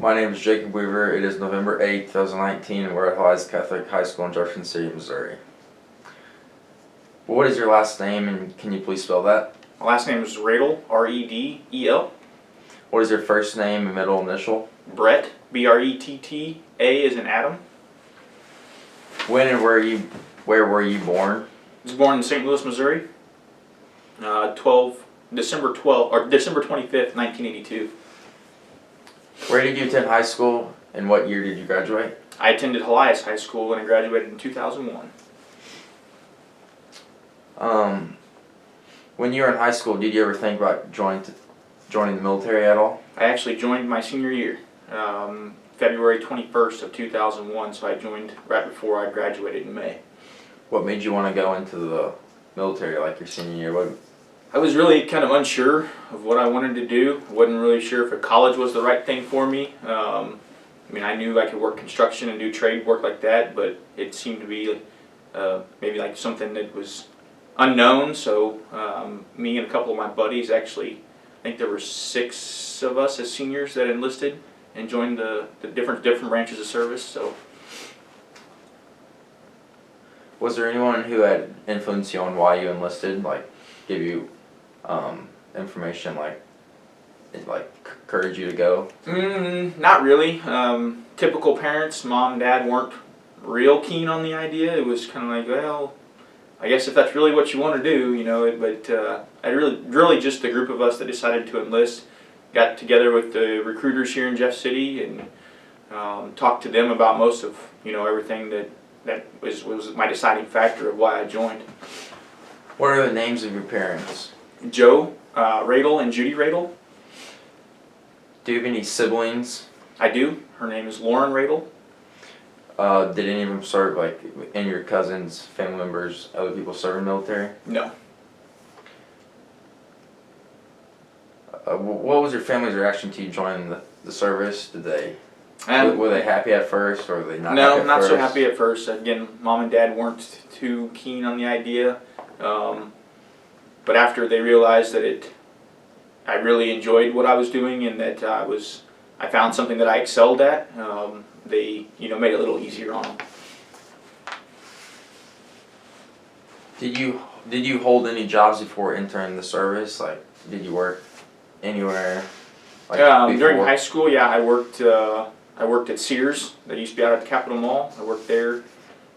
My name is Jacob Weaver. It is November 8th, 2019, and we're at Hawes Catholic High School in Jefferson City, Missouri. What is your last name, and can you please spell that? My last name is Redel, R-E-D-E-L. What is your first name and middle initial? Brett, B-R-E-T-T-A is in Adam. When and where were you born? I was born in St. Louis, Missouri. December 25th, 1982. Where did you attend high school, and what year did you graduate? I attended Helias High School and I graduated in 2001. When you were in high school, did you ever think about joining the military at all? I actually joined my senior year, February 21st of 2001, so I joined right before I graduated in May. What made you want to go into the military like your senior year? I was really kind of unsure of what I wanted to do. I wasn't really sure if a college was the right thing for me. I knew I could work construction and do trade work like that, but it seemed to be maybe like something that was unknown. So me and a couple of my buddies, actually, I think there were 6 of us as seniors that enlisted and joined the different branches of service. So, was there anyone who had influenced you on why you enlisted, like give you information, like encourage you to go? Not really. Typical parents, mom and dad weren't real keen on the idea. It was kind of like, well, I guess if that's really what you want to do, But I really just the group of us that decided to enlist got together with the recruiters here in Jeff City and talked to them about most of everything that was my deciding factor of why I joined. What are the names of your parents? Joe Redel and Judy Redel. Do you have any siblings? I do. Her name is Lauren Redel. Did any of them serve, like, any of your cousins, family members, other people serve in the military? No. What was your family's reaction to you joining the service? Did they were they happy at first, or were they not? No, happy at not first? so happy at first. Again, mom and dad weren't too keen on the idea. But after they realized that I really enjoyed what I was doing and that I found something that I excelled at, they made it a little easier on them. Did you hold any jobs before entering the service? Like, did you work anywhere? Like during high school, yeah, I worked at Sears. That used to be out at the Capitol Mall. I worked there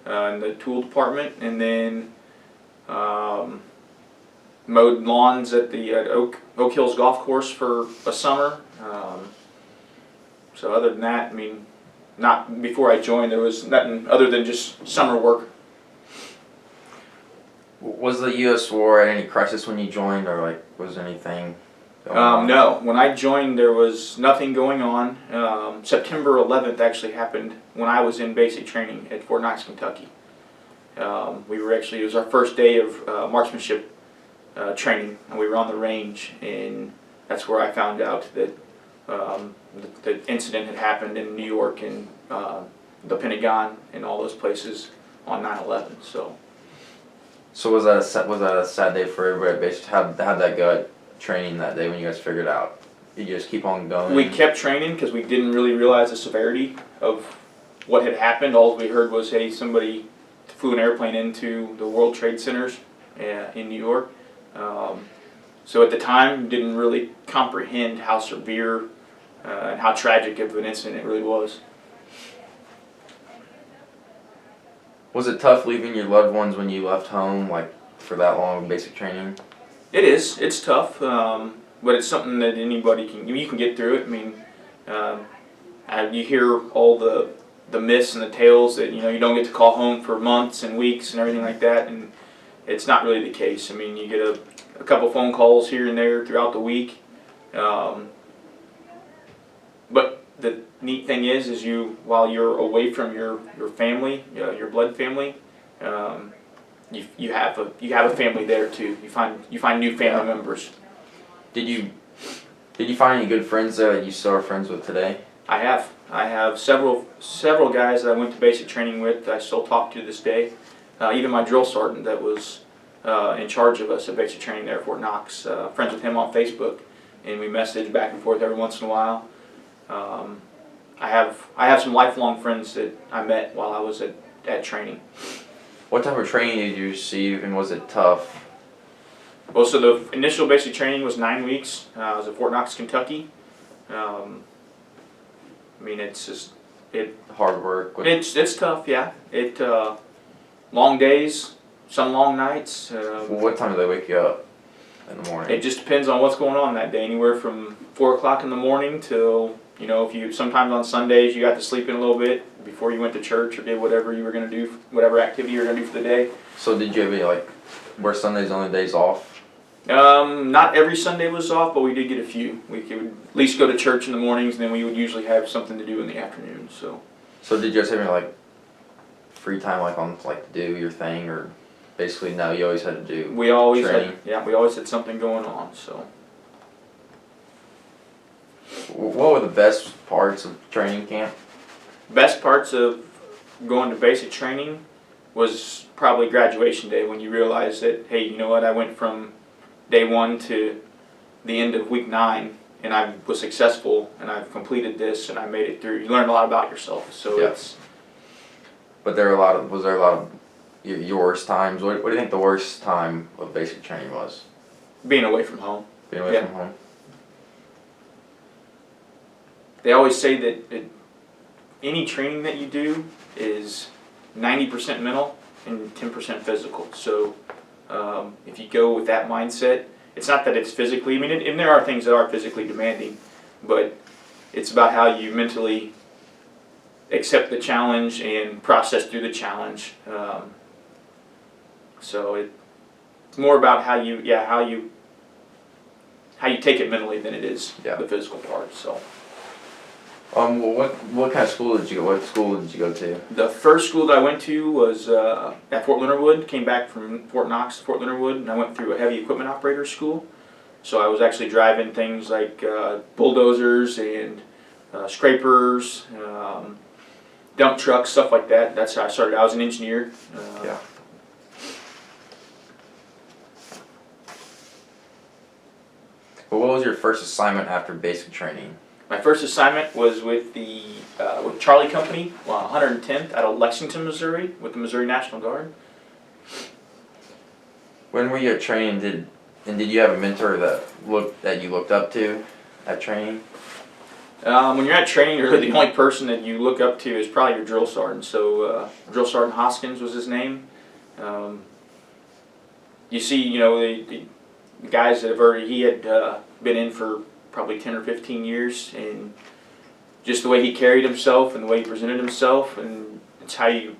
in the tool department, and then mowed lawns at the Oak Hills Golf Course for a summer. So other than that, not before I joined, there was nothing other than just summer work. Was the U.S. war at any crisis when you joined, or was anything going on? No, when I joined, there was nothing going on. September 11th actually happened when I was in basic training at Fort Knox, Kentucky. It was our first day of marksmanship training, and we were on the range, and that's where I found out that the incident had happened in New York and the Pentagon and all those places on 9/11. So was that a sad day for everybody? Basically, how'd that go at training that day when you guys figured out? Did you just keep on going? We kept training because we didn't really realize the severity of what had happened. All we heard was, hey, somebody flew an airplane into the World Trade Centers in New York. So at the time, didn't really comprehend how severe and how tragic of an incident it really was. Was it tough leaving your loved ones when you left home, for that long of basic training? It is. It's tough, but it's something that anybody you can get through it. You hear all the myths and the tales that you don't get to call home for months and weeks and everything like that, and it's not really the case. You get a couple phone calls here and there throughout the week, but the neat thing is while you're away from your family, your blood family, you have a family there too. You find new family members. Did you find any good friends there that you still are friends with today? I have several guys that I went to basic training with that I still talk to this day. Even my drill sergeant that was in charge of us at basic training there at Fort Knox. Friends with him on Facebook, and we message back and forth every once in a while. I have some lifelong friends that I met while I was at training. What type of training did you receive, and was it tough? Well, so the initial basic training was 9 weeks. I was at Fort Knox, Kentucky. I mean, it's just Hard work. it's tough, yeah. Long days, some long nights. What time do they wake you up in the morning? It just depends on what's going on that day. Anywhere from 4 o'clock in the morning till, if you sometimes on Sundays you got to sleep in a little bit before you went to church or did whatever you were gonna do, whatever activity you were gonna do for the day. So did you have any were Sundays only days off? Not every Sunday was off, but we did get a few. We could at least go to church in the mornings, and then we would usually have something to do in the afternoon. So So did you guys have any free time on to do your thing, or basically no, you always had to do we always training? we always had something going on. So What were the best parts of training camp? best parts of going to basic training was probably graduation day, when you realize that, hey, you know what, I went from day 1 to the end of week 9, and I was successful, and I've completed this, and I made it through. You learn a lot about yourself. So Yeah. it's But was there a lot of your worst times? What do you think the worst time of basic training was? being away from home. Being away Yeah. from home? They always say that any training that you do is 90% mental and 10% physical. So if you go with that mindset, it's not that it's physically, I mean, and there are things that are physically demanding, but it's about how you mentally accept the challenge and process through the challenge. So it's more about how you take it mentally than it is the physical part. So. What kind of school did you go? What school did you go to? The first school that I went to was at Fort Leonard Wood. Came back from Fort Knox to Fort Leonard Wood, and I went through a heavy equipment operator school. So I was actually driving things like bulldozers and scrapers, dump trucks, stuff like that. That's how I started. I was an engineer. Yeah. Well, what was your first assignment after basic training? My first assignment was with the with Charlie Company, 110th out of Lexington, Missouri, with the Missouri National Guard. When were you at training? Did you have a mentor that you looked up to at training? When you're at training, really the only person that you look up to is probably your drill sergeant. So Drill Sergeant Hoskins was his name. You see, the guys that he had been in for probably 10 or 15 years, and just the way he carried himself and the way he presented himself, and it's how you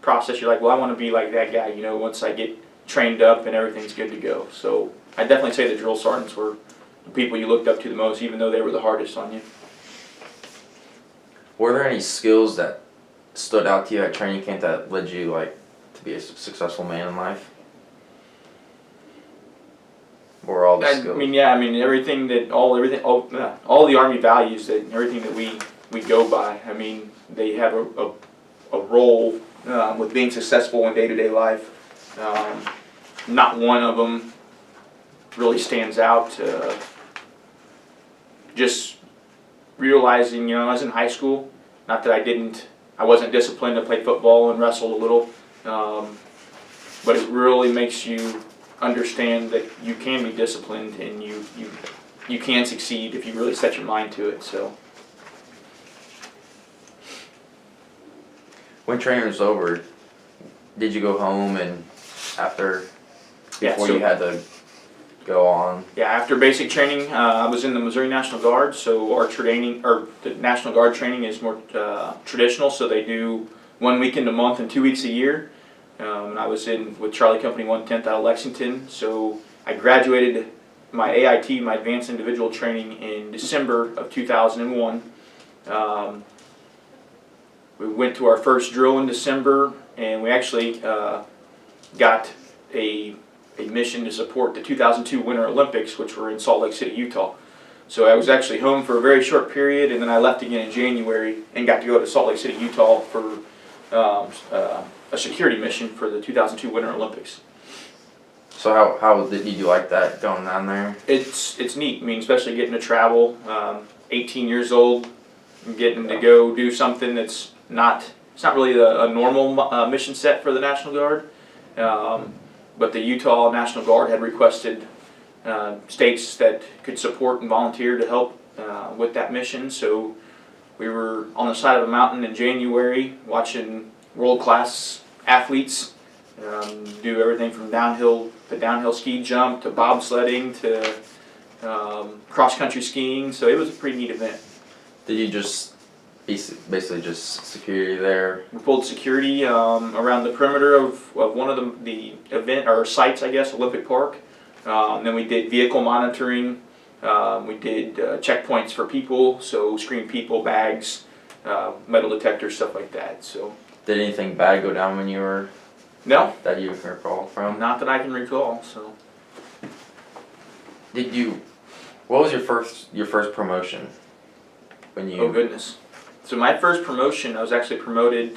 process. You're like, well, I want to be like that guy, once I get trained up and everything's good to go. So I'd definitely say the drill sergeants were the people you looked up to the most, even though they were the hardest on you. Were there any skills that stood out to you at training camp that led you to be a successful man in life? Or all the skills? Everything that all the Army values, that everything that we go by. I mean, they have a role with being successful in day-to-day life. Not one of them really stands out. Just realizing, I was in high school. Not that I wasn't disciplined to play football and wrestled a little, but it really makes you understand that you can be disciplined and you can succeed if you really set your mind to it. So when training was over, did you go home and before you had to go on? Yeah, after basic training, I was in the Missouri National Guard. So our training, or the National Guard training, is more traditional. So they do 1 weekend a month and 2 weeks a year. And I was with Charlie Company 110th out of Lexington. So I graduated my AIT, my Advanced Individual Training, in December of 2001. We went to our first drill in December, and we actually got a mission to support the 2002 Winter Olympics, which were in Salt Lake City, Utah. So I was actually home for a very short period, and then I left again in January and got to go to Salt Lake City, Utah for a security mission for the 2002 Winter Olympics. So how did you like that, going down there? It's neat. I mean, especially getting to travel. 18 years old, getting to go do something that's it's not really a normal mission set for the National Guard. But the Utah National Guard had requested states that could support and volunteer to help with that mission. So we were on the side of a mountain in January watching world-class athletes do everything from downhill ski jump to bobsledding to cross-country skiing. So it was a pretty neat event. Did you just basically just security there? We pulled security around the perimeter of one of the event or sites, I guess, Olympic Park. Then we did vehicle monitoring. We did checkpoints for people, so screened people, bags, metal detectors, stuff like that. So. Did anything bad go down when you were? No. That you can recall from? Not that I can recall. So. Did you? What was your first promotion? When you? Oh goodness. So my first promotion, I was actually promoted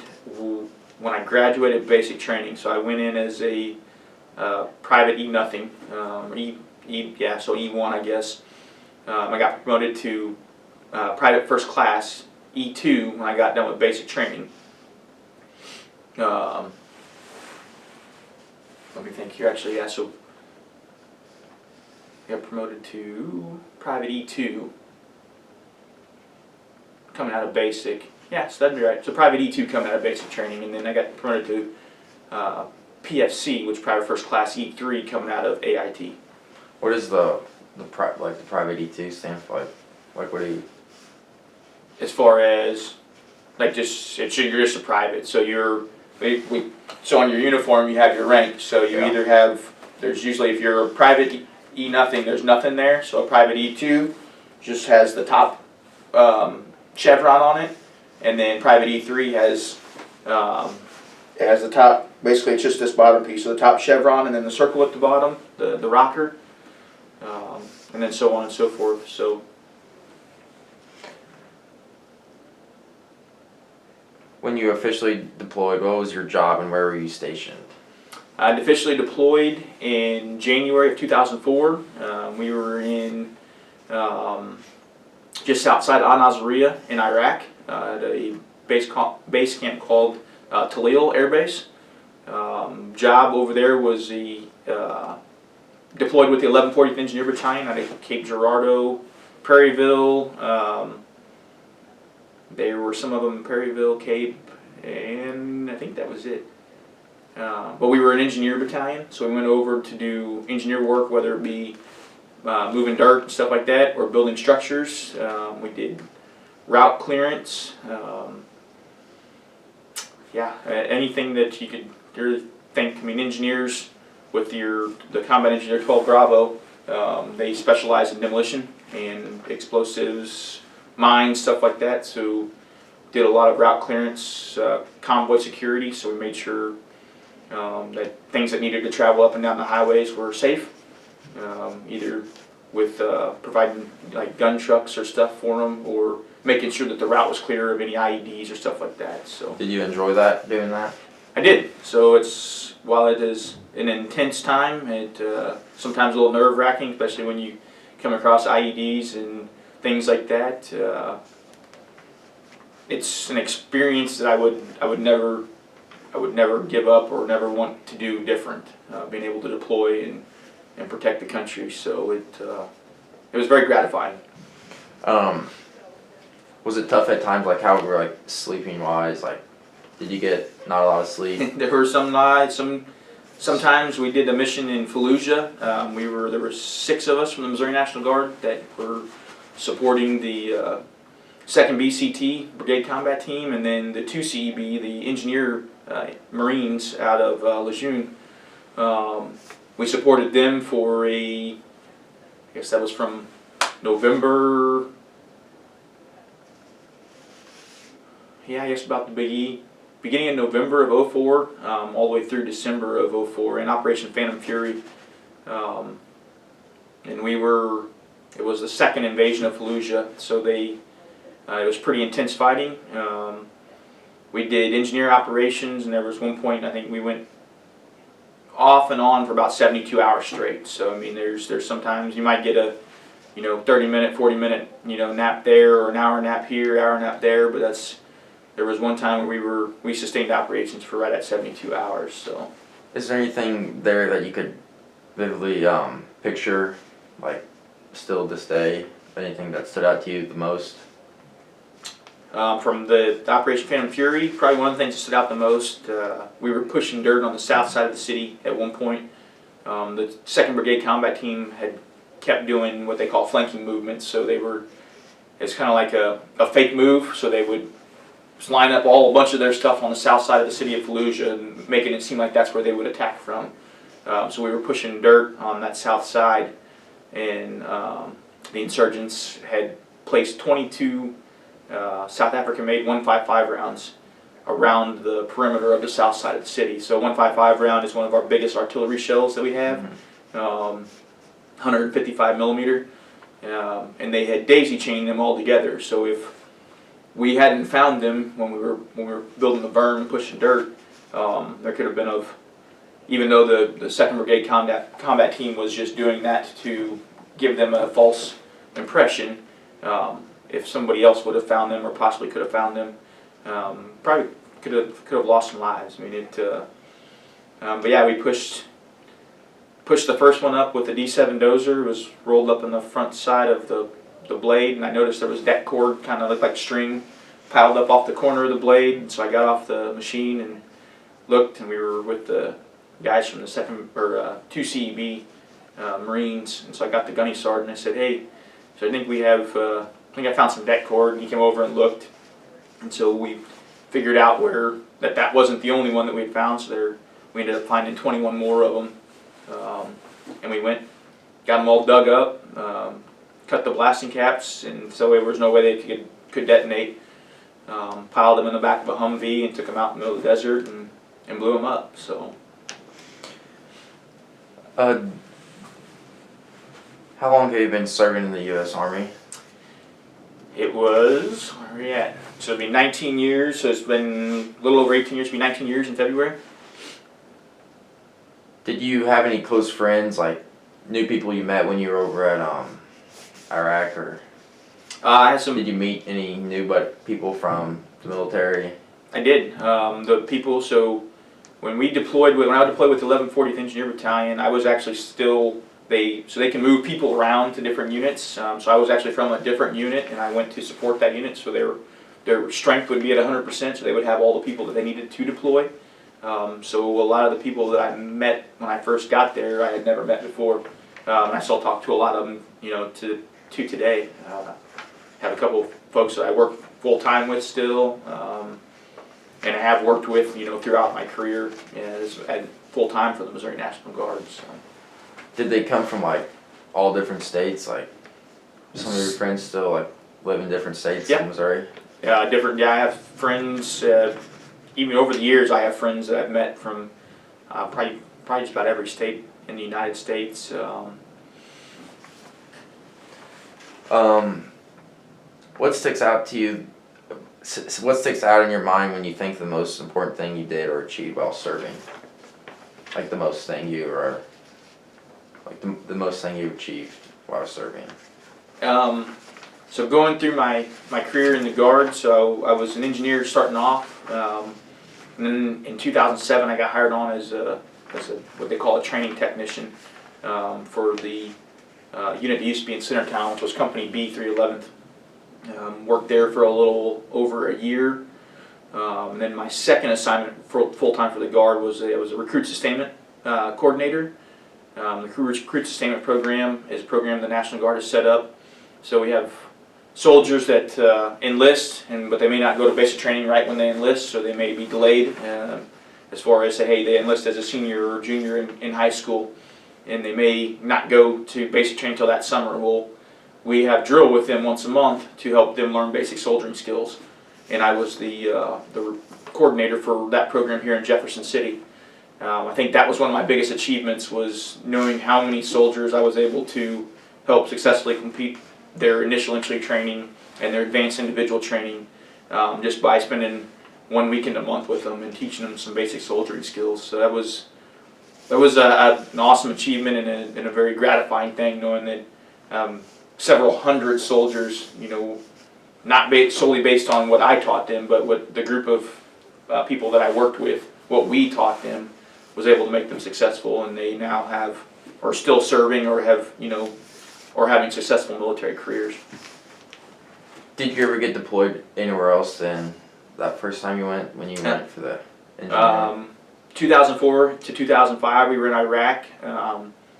when I graduated basic training. So I went in as a private E-nothing, so E1 I guess. I got promoted to private first class, E2, when I got done with basic training. Let me think here actually, yeah, so I got promoted to private E2. Coming out of basic, yeah, so that'd be right. So private E2 coming out of basic training, and then I got promoted to PFC, which private first class E3 coming out of AIT. What is the private E2 stand for? Like what do you? As far as like you're just a private, so so on your uniform you have your rank. So you either have there's usually if you're a private E-nothing, there's nothing there. So a private E2 just has the top chevron on it, and then private E3 has it has the top. Basically, it's just this bottom piece, so the top chevron, and then the circle at the bottom, the rocker, and then so on and so forth. So. When you officially deployed, what was your job and where were you stationed? I officially deployed in January of 2004. We were in just outside Al-Nazariya in Iraq at a base camp called Talil Air Base. Job over there was deployed with the 1140th Engineer Battalion out of Cape Girardeau, Prairieville. There were some of them in Prairieville, Cape, and I think that was it. But we were an engineer battalion, so we went over to do engineer work, whether it be moving dirt and stuff like that, or building structures. We did route clearance. Anything that you could really think. I mean, engineers with the Combat Engineer 12 Bravo, they specialize in demolition and explosives, mines, stuff like that. So did a lot of route clearance, convoy security. So we made sure that things that needed to travel up and down the highways were safe, either with providing like gun trucks or stuff for them, or making sure that the route was clear of any IEDs or stuff like that. So did you enjoy doing that? I did. So while it is an intense time, it sometimes a little nerve-wracking, especially when you come across IEDs and things like that. It's an experience that I would never give up or never want to do different. Being able to deploy and protect the country, so it was very gratifying. Was it tough at times? Like how were like sleeping wise? Like did you get not a lot of sleep? There were some nights. Sometimes we did a mission in Fallujah. There were 6 of us from the Missouri National Guard that were supporting the 2nd BCT Brigade Combat Team, and then the 2 CEB, the Engineer Marines out of Lejeune. We supported them for I guess that was from November. Yeah, I guess about the beginning of November of 04, all the way through December of 04 in Operation Phantom Fury. And it was the 2nd invasion of Fallujah, so it was pretty intense fighting. We did engineer operations, and there was one point I think we went off and on for about 72 hours straight. So I mean, there's sometimes you might get 30-minute, 40-minute, nap there, or an hour nap here, hour nap there. But there was one time where we sustained operations for right at 72 hours. So, is there anything there that you could vividly picture, like still this day? Anything that stood out to you the most? From the Operation Phantom Fury, probably one of the things that stood out the most, we were pushing dirt on the south side of the city at one point. The 2nd Brigade Combat Team had kept doing what they call flanking movements, so it's kind of like a fake move, so they would just line up a bunch of their stuff on the south side of the city of Fallujah and making it seem like that's where they would attack from. So we were pushing dirt on that south side, and the insurgents had placed 22 South African-made 155 rounds around the perimeter of the south side of the city. So 155 round is one of our biggest artillery shells that we have, 155 millimeter, and they had daisy chained them all together. So if we hadn't found them when we were building the berm and pushing dirt, there could have been even though the 2nd Brigade combat team was just doing that to give them a false impression. If somebody else would have found them, or possibly could have found them, probably could have lost some lives. I mean, but yeah, we pushed the first one up with the D7 dozer. It was rolled up in the front side of the blade, and I noticed there was deck cord, kind of looked like string, piled up off the corner of the blade. And so I got off the machine and looked, and we were with the guys from the 2 CEB Marines, and so I got the gunny sergeant and I said, "Hey, so I think I found some deck cord," and he came over and looked, and so we figured out that wasn't the only one that we had found. So we ended up finding 21 more of them, and we got them all dug up, cut the blasting caps, and so there was no way they could detonate. Piled them in the back of a Humvee and took them out in the middle of the desert and blew them up. So. How long have you been serving in the U.S. Army? It was, where are we at? So it'll be 19 years, so it's been a little over 18 years, it'll be 19 years in February. Did you have any close friends, like new people you met when you were over at Iraq, or I had some. Did you meet any new people from the military? I did. The people, so when I deployed with the 11th 40th Engineer Battalion, I was actually still, they can move people around to different units. So I was actually from a different unit, and I went to support that unit, so their strength would be at 100%, so they would have all the people that they needed to deploy. So a lot of the people that I met when I first got there, I had never met before. And I still talk to a lot of them, to today. Have a couple of folks that I work full-time with still, and I have worked with, throughout my career at full-time for the Missouri National Guard. So. Did they come from, like, all different states? Like, some of your friends still, like, live in different states in Missouri? Yeah, I have friends, even over the years, I have friends that I've met from probably just about every state in the United States. What sticks out to you? What sticks out in your mind when you think the most important thing you did or achieved while serving? Like the most thing the most thing you achieved while serving? So going through my career in the Guard, so I was an engineer starting off, and then in 2007 I got hired on as what they call a training technician for the unit that used to be in Centertown, which was Company B, 311th. Worked there for a little over a year. And then my second assignment full-time for the Guard was I was a recruit sustainment coordinator. The recruit sustainment program is a program the National Guard has set up. So we have soldiers that enlist, but they may not go to basic training right when they enlist, so they may be delayed as far as, say, hey, they enlist as a senior or junior in high school, and they may not go to basic training until that summer. Well, we have drill with them once a month to help them learn basic soldiering skills, and I was the coordinator for that program here in Jefferson City. I think that was one of my biggest achievements, was knowing how many soldiers I was able to help successfully complete their initial entry training and their advanced individual training, just by spending 1 weekend a month with them and teaching them some basic soldiering skills. So that was an awesome achievement and a very gratifying thing, knowing that several hundred soldiers, not solely based on what I taught them, but what the group of people that I worked with, what we taught them, was able to make them successful, and they now are still serving, or or having successful military careers. Did you ever get deployed anywhere else than that first time you went, when you went for the engineering? 2004 to 2005, we were in Iraq.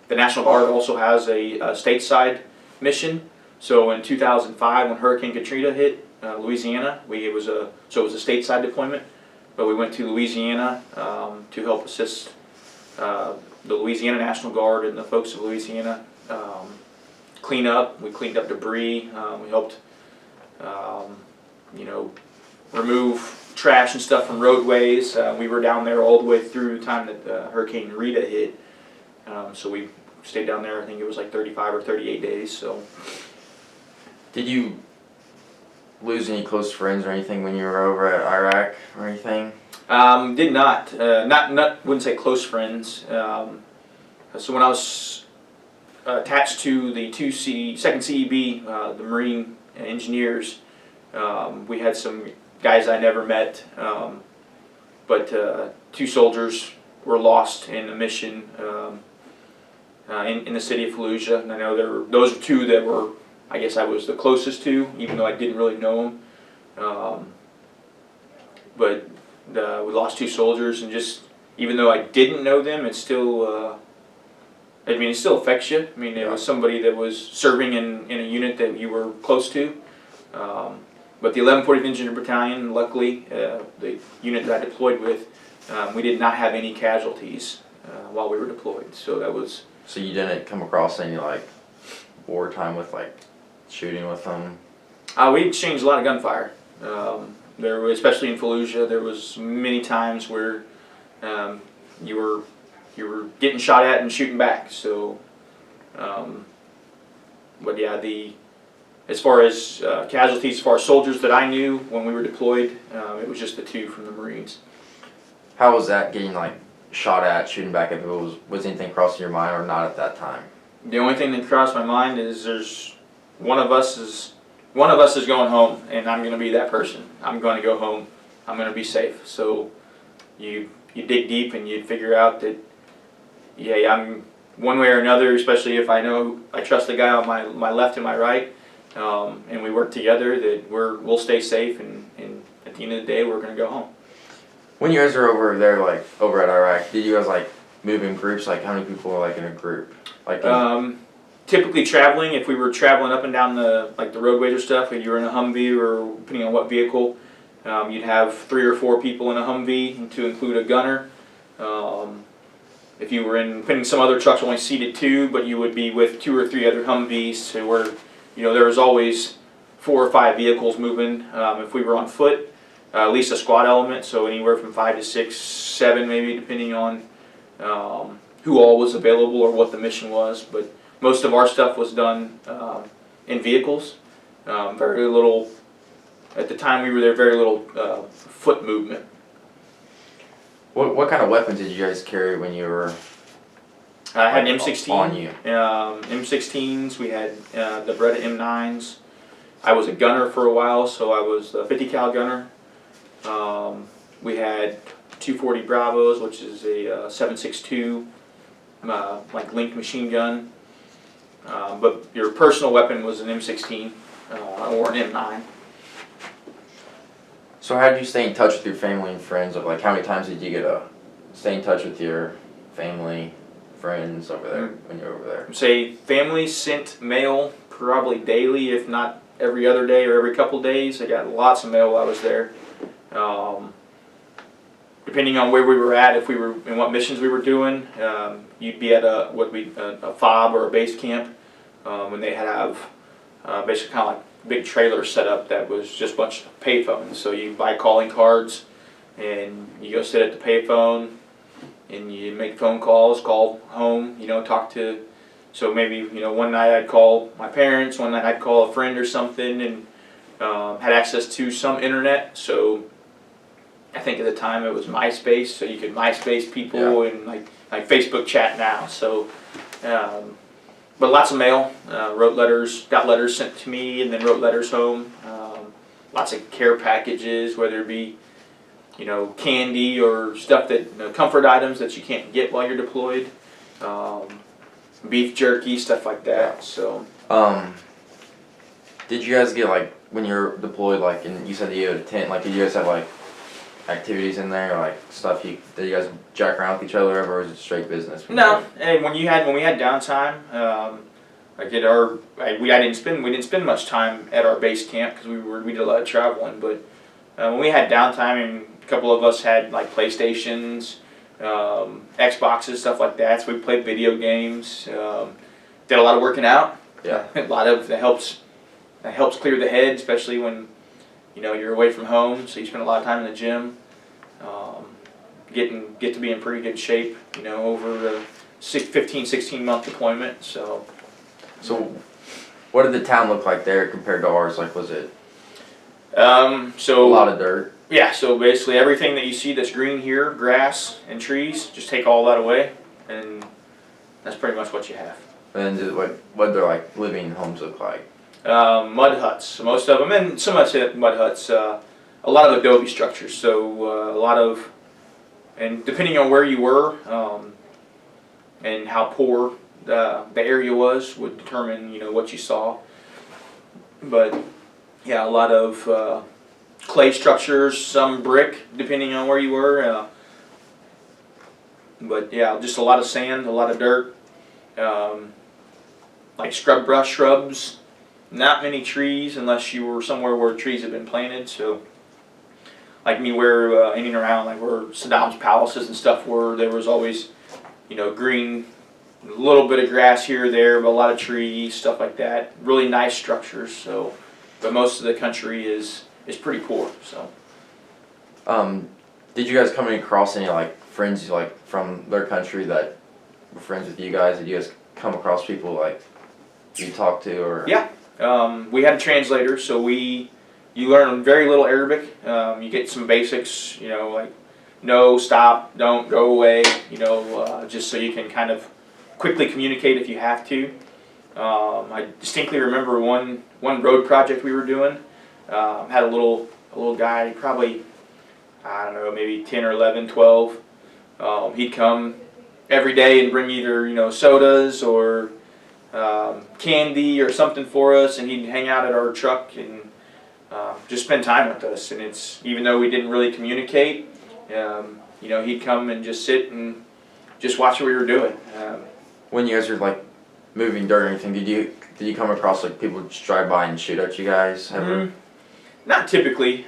The National Guard also has a stateside mission. So in 2005, when Hurricane Katrina hit Louisiana, it was a stateside deployment. But we went to Louisiana to help assist the Louisiana National Guard and the folks of Louisiana clean up. We cleaned up debris. We helped, remove trash and stuff from roadways. We were down there all the way through the time that Hurricane Rita hit. So we stayed down there, I think it was like 35 or 38 days. So, did you lose any close friends or anything when you were over at Iraq or anything? Did not. Wouldn't say close friends. So when I was attached to the 2nd CEB, the Marine Engineers, we had some guys I never met, but 2 soldiers were lost in a mission in the city of Fallujah, and I know those are 2 that were, I guess I was the closest to, even though I didn't really know them. But we lost 2 soldiers, and just even though I didn't know them, it still, it still affects you. I mean, it was somebody that was serving in a unit that you were close to. But the 1140th Engineer Battalion, luckily, the unit that I deployed with, we did not have any casualties while we were deployed. So that was. So you didn't come across any wartime with shooting with them? We exchanged a lot of gunfire. There was, especially in Fallujah, there was many times where you were getting shot at and shooting back. So, but yeah, as far as casualties, as far as soldiers that I knew when we were deployed, it was just the 2 from the Marines. How was that, getting shot at, shooting back? If it was anything crossing your mind or not at that time? The only thing that crossed my mind is there's one of us is going home, and I'm going to be that person. I'm going to go home. I'm going to be safe. So you dig deep and you figure out that I'm one way or another, especially if I know I trust the guy on my left and my right, and we work together, that we'll stay safe, and at the end of the day we're going to go home. When you guys were over there, over at Iraq, did you guys move in groups? How many people were in a group? Typically traveling, if we were traveling up and down the roadways or stuff, if you were in a Humvee, or depending on what vehicle, you'd have 3 or 4 people in a Humvee, to include a gunner. If you were depending, some other trucks only seated 2, but you would be with 2 or 3 other Humvees, so where there was always 4 or 5 vehicles moving. If we were on foot, at least a squad element, so anywhere from 5 to 6, 7 maybe, depending on who all was available or what the mission was. But most of our stuff was done in vehicles. Very little, at the time we were there, very little foot movement. What kind of weapons did you guys carry when you were I had an M16. On you? M16s, we had the Redel M9s. I was a gunner for a while, so I was the 50 cal gunner. We had 240 Bravos, which is a 7.62 linked machine gun. But your personal weapon was an M16 or an M9. So how did you stay in touch with your family and friends? How many times did you get to stay in touch with your family, friends over there when you were over there? Say family sent mail probably daily, if not every other day or every couple of days. I got lots of mail while I was there. Depending on where we were at, if we were in what missions we were doing, you'd be at a FOB or a base camp, when they have basically kind of like a big trailer set up that was just a bunch of payphones. So you buy calling cards, and you go sit at the payphone, and you make phone calls, call home, talk to. So maybe one night I'd call my parents, one night I'd call a friend or something, and had access to some internet. So I think at the time it was MySpace, so you could MySpace people, and like Facebook chat now. So, but but lots of mail. Wrote letters, got letters sent to me, and then wrote letters home. Lots of care packages, whether it be, candy or stuff that, comfort items that you can't get while you're deployed. Beef jerky, stuff like that. So. Did you guys get like when you're deployed, like, and you said you had a tent, like, did you guys have like activities in there, like stuff did you guys jack around with each other ever, or was it straight business? No, and when we had downtime, like at our, we didn't spend much time at our base camp because we did a lot of traveling. But when we had downtime, and a couple of us had like PlayStations, Xboxes, stuff like that. So we played video games. Did a lot of working out. Yeah, a lot of that helps clear the head, especially when you're away from home. So you spend a lot of time in the gym. Get to be in pretty good shape, over a 15, 16-month deployment. So what did the town look like there compared to ours? Like, was it so a lot of dirt? Yeah, so basically everything that you see that's green here, grass and trees, just take all that away, and that's pretty much what you have. And then what did their like living homes look like? Mud huts, most of them, and some of us mud huts. A lot of adobe structures, so a lot of, and depending on where you were and how poor the area was, would determine what you saw. But yeah, a lot of clay structures, some brick, depending on where you were. But yeah, just a lot of sand, a lot of dirt, like scrub brush shrubs. Not many trees unless you were somewhere where trees had been planted. So, like me, where in and around, like where Saddam's palaces and stuff were, there was always, green, a little bit of grass here or there, but a lot of trees, stuff like that. Really nice structures. So, but most of the country is pretty poor. So. Did you guys come across any like friends like from their country that were friends with you guys? Did you guys come across people like you talked to, or? Yeah. We had a translator, so you learn very little Arabic. You get some basics, like no, stop, don't, go away, just so you can kind of quickly communicate if you have to. I distinctly remember one road project we were doing. Had a little guy, probably, I don't know, maybe 10 or 11, 12. He'd come every day and bring either, sodas or candy or something for us, and he'd hang out at our truck and just spend time with us. And it's, even though we didn't really communicate, he'd come and just sit and just watch what we were doing. When you guys were like moving dirt or anything, did you come across like people just drive by and shoot at you guys ever? Not typically.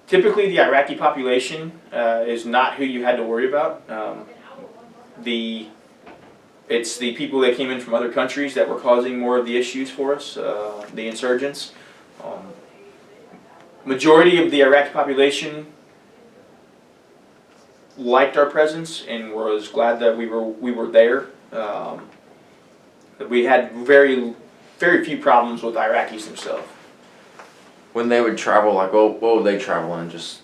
Typically, the Iraqi population is not who you had to worry about. It's the people that came in from other countries that were causing more of the issues for us, the insurgents. Majority of the Iraqi population liked our presence and was glad that we were there. We had very few problems with Iraqis themselves. When they would travel, like what would they travel in? Just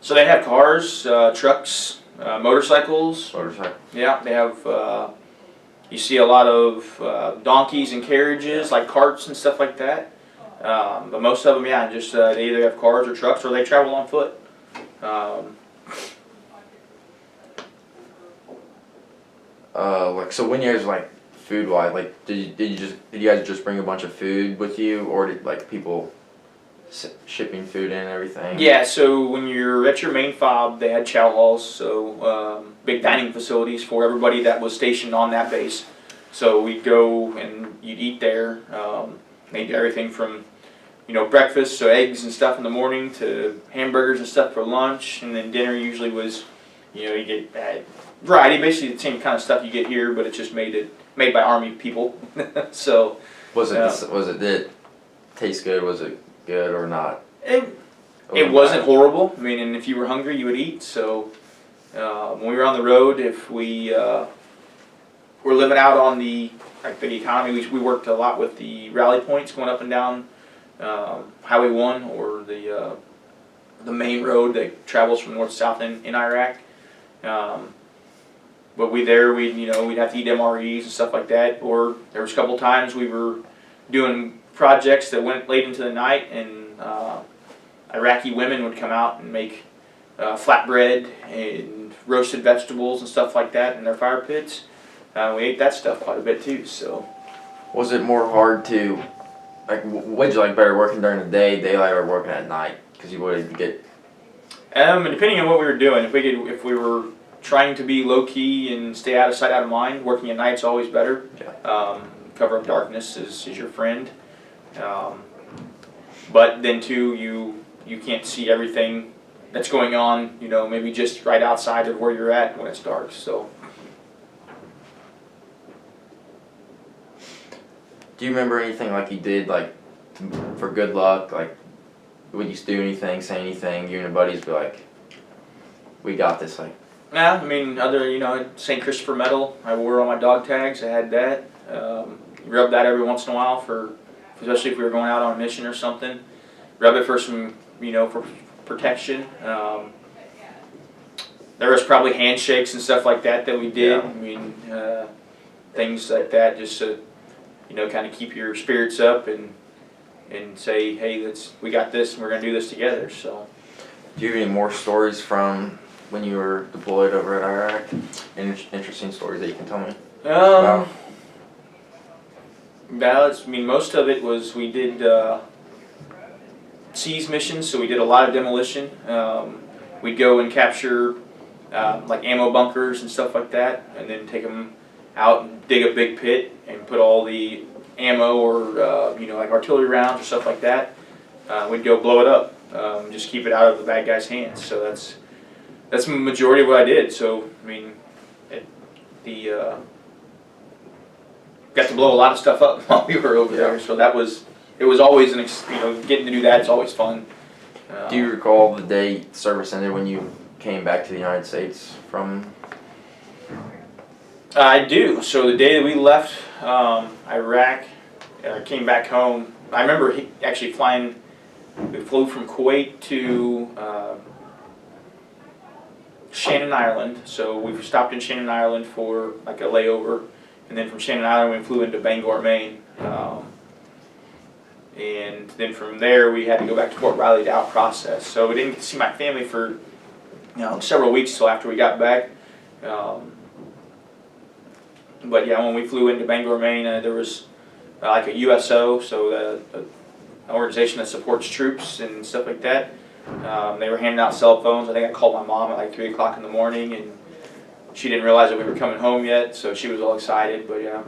so they have cars, trucks, motorcycles. Motorcycle. Yeah, they have. You see a lot of donkeys and carriages, like carts and stuff like that. But most of them, yeah, just they either have cars or trucks, or they travel on foot. Like, so when you guys like food wise, like did you guys just bring a bunch of food with you, or did like people shipping food in and everything? Yeah, so when you're at your main fob, they had chow halls, so big dining facilities for everybody that was stationed on that base. So we'd go and you'd eat there. They did everything from breakfast, so eggs and stuff in the morning, to hamburgers and stuff for lunch, and then dinner usually was, you get variety, basically the same kind of stuff you get here, but it's just made by Army people. So did it taste good? Was it good or not? It wasn't horrible. I mean, and if you were hungry, you would eat. So when we were on the road, if we were living out on the economy, we worked a lot with the rally points going up and down Highway 1 or the main road that travels from north to south in Iraq. but we'd have to eat MREs and stuff like that. Or there was a couple times we were doing projects that went late into the night, and Iraqi women would come out and make flatbread and roasted vegetables and stuff like that in their fire pits. We ate that stuff quite a bit too. So, Was it more hard to, like, what'd you like better, working during the day, daylight, or working at night? Because you would get. depending on what we were doing, if we were trying to be low key and stay out of sight, out of mind, working at night's always better. Yeah. Cover of darkness is your friend. But then too, you can't see everything that's going on, maybe just right outside of where you're at when it's dark. So, Do you remember anything like you did, like, for good luck? Like, would you do anything, say anything, you and your buddies be like, we got this, like? yeah, I mean, St. Christopher medal, I wore on my dog tags, I had that. Rub that every once in a while especially if we were going out on a mission or something. Rub it for some, for protection. There was probably handshakes and stuff like that we did. Yeah. I mean, things like that just to, kind of keep your spirits up and say, hey, we got this and we're going to do this together. So, Do you have any more stories from when you were deployed over at Iraq? Any interesting stories that you can tell me? Wow. Most of it was we did seas missions, so we did a lot of demolition. We'd go and capture like ammo bunkers and stuff like that, and then take them out and dig a big pit and put all the ammo or like artillery rounds or stuff like that. We'd go blow it up, just keep it out of the bad guys' hands. So that's the majority of what I did. So got to blow a lot of stuff up while we were over there. So it was always getting to do that is always fun. Do you recall the day service ended when you came back to the United States from? I do. So the day that we left Iraq, came back home. I remember actually flying. We flew from Kuwait to Shannon Island. So we stopped in Shannon Island for like a layover, and then from Shannon Island we flew into Bangor, Maine. And then from there we had to go back to Fort Riley to out process. So we didn't get to see my family for several weeks till after we got back. But yeah, when we flew into Bangor, Maine, there was like a USO, so an organization that supports troops and stuff like that. They were handing out cell phones. I think I called my mom at like 3 o'clock in the morning, and she didn't realize that we were coming home yet, so she was all excited. But yeah.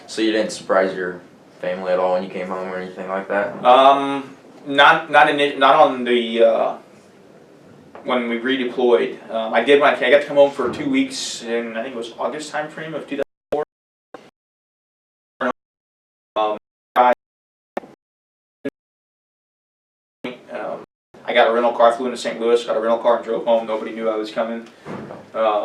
So you didn't surprise your family at all when you came home or anything like that? Not on the when we redeployed. I did when I got to come home for 2 weeks in, I think it was August time frame of 2004. I got a rental car, flew into St. Louis, got a rental car and drove home. Nobody knew I was coming.